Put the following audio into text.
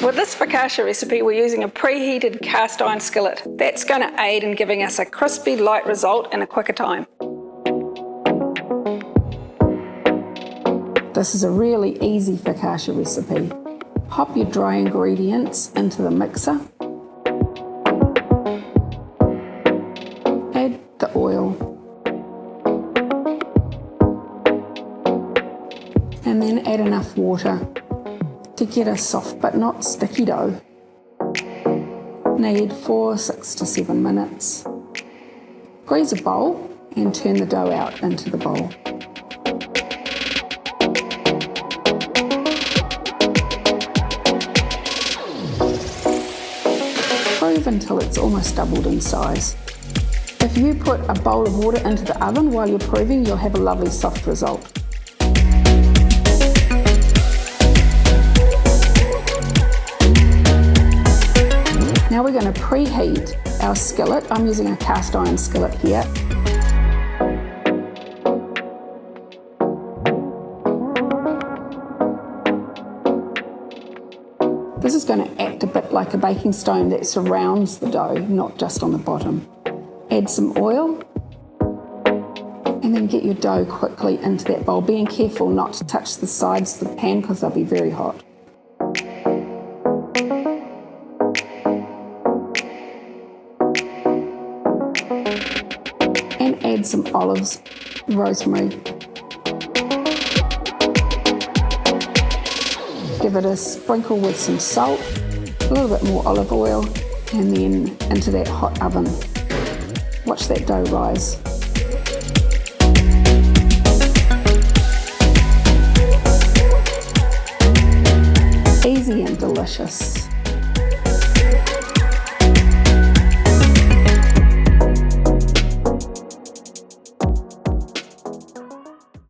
With this focaccia recipe, we're using a preheated cast iron skillet. That's going to aid in giving us a crispy, light result in a quicker time. This is a really easy focaccia recipe. Pop your dry ingredients into the mixer. Add the oil. And then add enough water to get a soft but not sticky dough. Knead for 6 to 7 minutes. Grease a bowl and turn the dough out into the bowl. Prove until it's almost doubled in size. If you put a bowl of water into the oven while you're proving, you'll have a lovely soft result. Now we're going to preheat our skillet. I'm using a cast iron skillet here. This is going to act a bit like a baking stone that surrounds the dough, not just on the bottom. Add some oil and then get your dough quickly into that bowl, being careful not to touch the sides of the pan because they'll be very hot. And add some olives, rosemary. Give it a sprinkle with some salt, a little bit more olive oil, and then into that hot oven. Watch that dough rise. Easy and delicious.